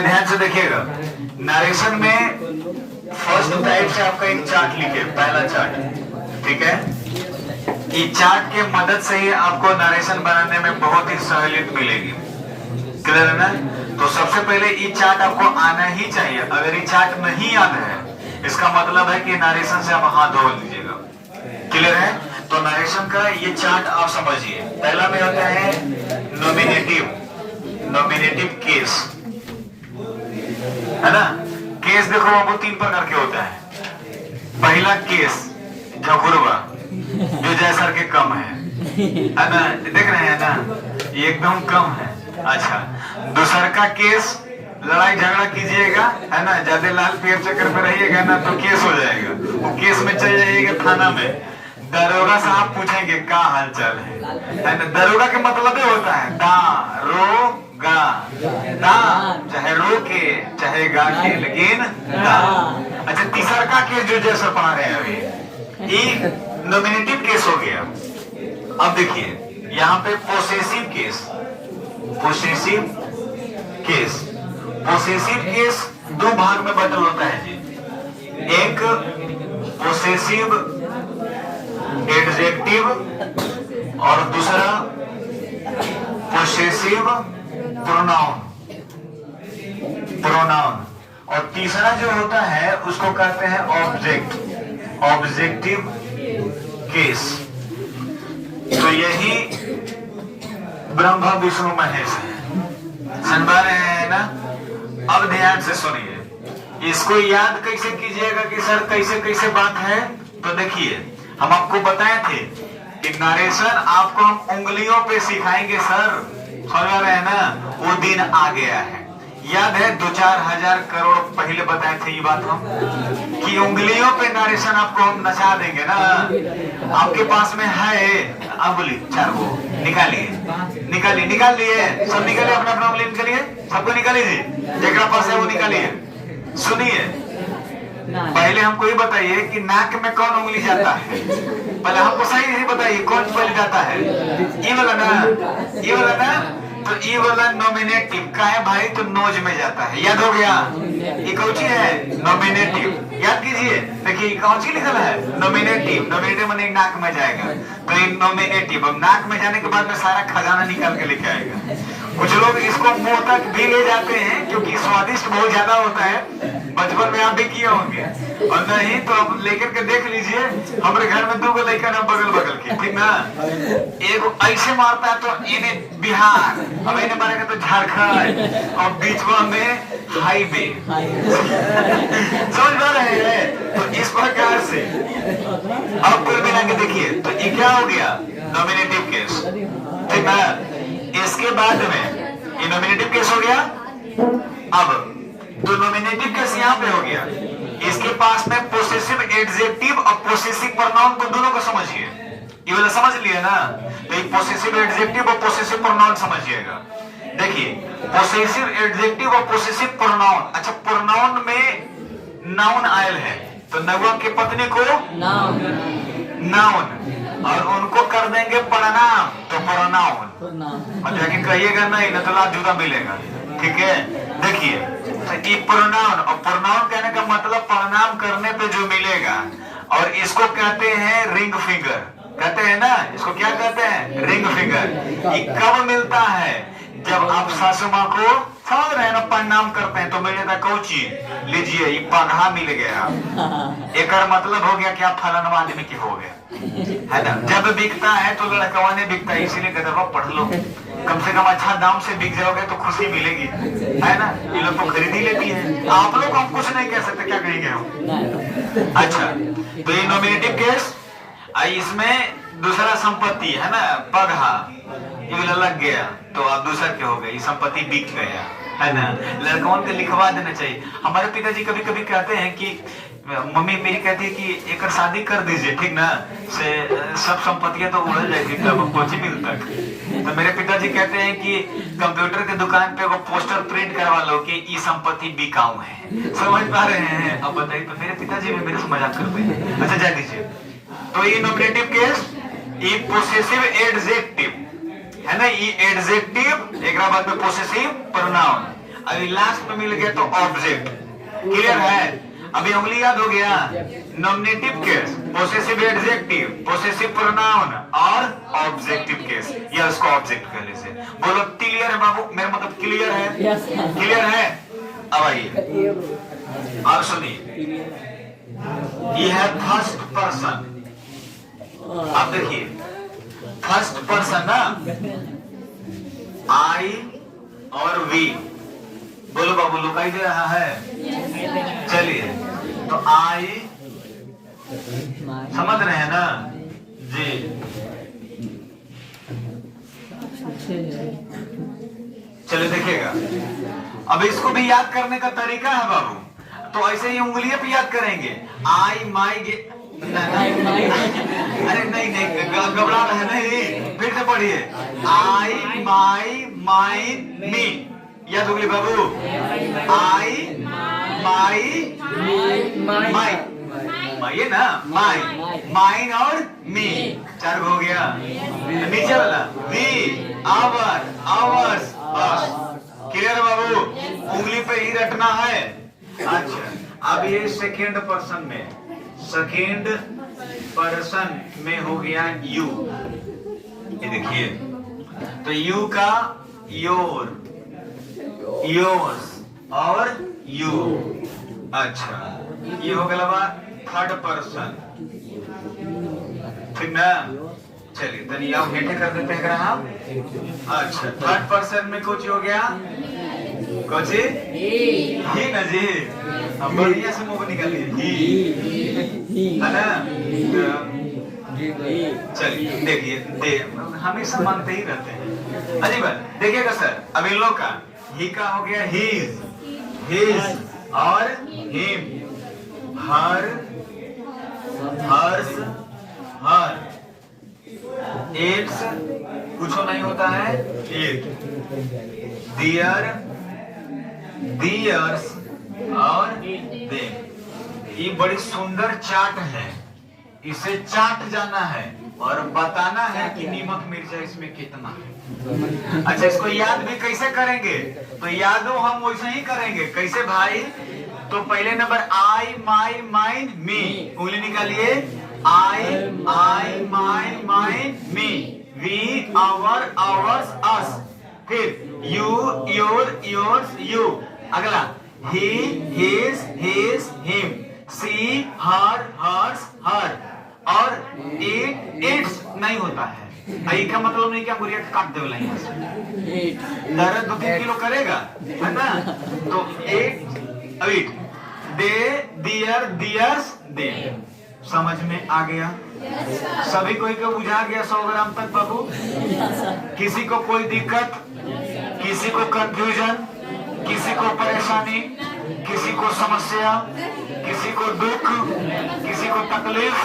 ध्यान से देखिएगा, नरेशन में फर्स्ट टाइप से आपका एक चार्ट लिखे, पहला चार्ट, ठीक है। इस चार्ट के मदद से ही आपको नरेशन बनाने में बहुत ही सहूलियत मिलेगी। क्लियर है ना? तो सबसे पहले ये चार्ट आपको आना ही चाहिए। अगर ये चार्ट नहीं याद है, इसका मतलब है कि नरेशन से आप हाथ धो लीजिएगा। क्लियर है? तो नरेशन का ये चार्ट आप समझिए। पहला में होता है नॉमिनेटिव केस, है ना। केस देखो आपको तीन प्रकार के होता है। पहला केस झकुरवा, जो जैसर के कम है ना, देख रहे हैं ना, ये एकदम कम है। अच्छा, दूसर का केस लड़ाई झगड़ा कीजिएगा, है ना, ज्यादा लाल पेड़ चक्कर पे रहिएगा ना तो केस हो जाएगा। वो केस में चल जाइएगा थाना में, दरोगा साहब पूछेंगे क्या हालचाल है ना। दरोगा के मतलब ही होता है दारोगा, दा चाहे रो के चाहे गा के, लेकिन दा। अच्छा, तीसरा का केस जो जैसा पढ़ा रहे हैं अभी, ये नॉमिनेटिव केस हो गया। अब देखिए यहाँ पे possessive case, possessive case, possessive case दो भाग में बंटल होता है जी। एक पोसेसिव एडजेक्टिव और दूसरा पोसेसिव प्रोनाउन, प्रोनाउन, और तीसरा जो होता है उसको कहते हैं ऑब्जेक्ट, ऑब्जेक्टिव केस। तो यही ब्रह्मा विष्णु महेश है। सुन पा रहे हैं ना? अब ध्यान से सुनिए, इसको याद कैसे कीजिएगा कि सर कैसे कैसे बात है। तो देखिए, हम आपको बताए थे कि नरेशन आपको हम उंगलियों पे सिखाएंगे सर, समझ रहे हैं ना। वो दिन आ गया है, याद है 2-4 हजार करोड़ पहले बताए थे ये बात हम, कि उंगलियों पे नरेशन आपको हम नचा देंगे ना। आपके पास में है अंगुली 4 वो निकालिए, निकालिए, निकाल लिए सब, निकालिए अपना अपना उंगली निकालिए, सबको निकालिए जी, जेकरा पास है वो निकालिए। सुनिए, पहले हमको ये बताइए कि नाक में कौन उंगली जाता है। पहले हमको सही से बताइए कौन पहले जाता है। ये वाला ना, ये वाला ना, तो ये वाला नॉमिनेटिव का है भाई, तो नोज में जाता है। याद हो गया? ये कौची है? नॉमिनेटिव। याद कीजिए, देखिए कौची लिखा है? नॉमिनेटिव। नॉमिनेटिव माने नाक में जाएगा, तो ये नॉमिनेटिव। अब नाक में जाने के बाद में सारा खजाना निकाल के लेके आएगा। कुछ लोग इसको मुंह तक भी ले जाते हैं क्योंकि स्वादिष्ट बहुत ज्यादा होता है। बचपन में आप भी किए होंगे, और नहीं तो आप लेकर के देख लीजिए। हमारे घर में 2 लड़का ना बगल बगल के, ठीक ना। एक ऐसे मारता है तो इन्हें बिहार, अब इन्हें मारेगा तो झारखंड, और बीच में हाईवे। समझ पा रहे हैं? तो इस प्रकार से अब कुल मिला के देखिए, तो ये क्या हो गया? नॉमिनेटिव केस, ठीक ना। इसके बाद में ये नॉमिनेटिव केस हो गया। अब तो नॉमिनेटिव केस यहाँ पे हो गया। इसके पास में पोसेसिव एडजेक्टिव और पोसेसिव प्रोनाउन को दोनों को समझिए। ये वाला समझ लिया ना? तो ये पोसेसिव एडजेक्टिव और पोसेसिव प्रोनाउन समझिएगा। देखिए, पोसेसिव एडजेक्टिव और पोसेसिव प्रोनाउन। अच्छा, प्रोनाउन में नाउन आयल है, तो नौवा की पत्नी को नाउन, और उनको कर देंगे प्रणाम, तो प्रोनाउन। मतलब कि कहिएगा नहीं न तो लात जूता मिलेगा, ठीक है। देखिए, तो प्रोनाउन, और प्रोनाउन कहने का मतलब प्रणाम करने पे जो मिलेगा, और इसको कहते हैं रिंग फिंगर। कहते हैं ना, इसको क्या कहते हैं? Ring finger. ये कब मिलता है? जब आप सासू माँ को, समझ रहे हैं ना, प्रणाम करते हैं तो मिलेगा कौची, लीजिए ये पगहा मिल गया। एक मतलब हो गया कि आप फलाना आदमी की हो गए, है ना। जब बिकता है तो लड़कवा ने बिकता है, इसीलिए कहते पढ़ लो, कम से कम अच्छा दाम से बिक जाओगे तो खुशी मिलेगी, है ना। ये लोग तो खरीद ही लेती है। आप लोग हम कुछ नहीं कह सकते, क्या कहेंगे हम? अच्छा, तो ये नॉमिनेटिव केस, इसमें दूसरा संपत्ति है ना, पगहा, ये लग गया तो आप दूसरा क्या हो गया, ये संपत्ति बिक गया, है ना। लड़कों को लिखवा देना चाहिए। हमारे पिताजी कभी कभी कहते हैं कि मम्मी मेरी कहती है कि एक शादी कर दीजिए, ठीक ना, से सब संपत्तियां तो उड़ल जाएगी, तब पहुंची मिल तक। तो मेरे पिताजी कहते हैं कि कंप्यूटर के दुकान पे वो पोस्टर प्रिंट करवा लो कि ये संपत्ति बिकाऊ है। समझ पा रहे हैं? अब बताइए, तो मेरे पिताजी भी मेरे से मजाक करते हैं। अच्छा, जा दीजिए। तो ये नॉमिनेटिव केस, ये पोसेसिव एडजेक्टिव है ना, ये एडजेक्टिव, एक बाद में पोसेसिव प्रोनाउन। अभी लास्ट में मिल गया तो ऑब्जेक्ट। क्लियर है? अभी उंगली याद हो गया। Nominative case, possessive adjective, possessive pronoun और ऑब्जेक्टिव केस, या उसको ऑब्जेक्ट कह लीजिए। बोलो क्लियर है बाबू? मेरा मतलब क्लियर है? क्लियर है? अब आइए और सुनिए, ये है फर्स्ट पर्सन। अब देखिए फर्स्ट पर्सन ना, आई और वी। बोलो बाबू, लुकाई दे रहा है? चलिए, तो आई समझ रहे हैं ना जी? चलिए देखिएगा, अब इसको भी याद करने का तरीका है बाबू। तो ऐसे ही उंगलियां भी याद करेंगे। आई माई अरे नहीं, घबरा रहे नहीं, फिर से पढ़िए। आई माई माइन मी, याद होगी बाबू? आई माई माई माई ना, माई माइन और मी, चार हो गया। नीचे वाला we, our, ours, us. Clear है बाबू? उंगली पे ही रटना है। अच्छा, अब ये सेकेंड पर्सन में, सेकेंड पर्सन में हो गया यू। ये देखिए, तो यू का योर, योर्स और यू। अच्छा, ये हो गया बात थर्ड पर्सन, ठीक ना? चलिए तनिया हेठे कर देते हैं हम। अच्छा, थर्ड पर्सन में कुछ हो गया, कुछ ही ना जी, हम बढ़िया से मुंह निकालिए, ही है ना? चलिए देखिए, हमेशा मानते ही रहते हैं। अजीब है, देखिएगा सर, अब इन लोग का ही का हो गया हिज, हिज और him, her, Harsh, her, it's कुछ नहीं होता है, इट, दियर, दियर्स और देम। ये बड़ी सुंदर चार्ट है, इसे चाट जाना है और बताना है कि नीमक मिर्चा इसमें कितना है। अच्छा, इसको याद भी कैसे करेंगे? तो यादो हम वैसे ही करेंगे। कैसे भाई? तो पहले number I my mine me, उंगली निकालिए। I my mine me, we our ours us, फिर यू योर योर्स यू। अगला he his his him, she her hers her, और इट इट्स नहीं होता है। आई का मतलब नहीं क्या गुड़िया काट दे यहाँ से, दर्द 2-3 किलो करेगा, है ना? तो it, it, they, their, theirs, them. समझ में आ गया? सभी कोई को बुझा गया 100 ग्राम तक बाबू? किसी को कोई दिक्कत, किसी को कंफ्यूजन, किसी को परेशानी, किसी को समस्या, किसी को दुख, किसी को तकलीफ?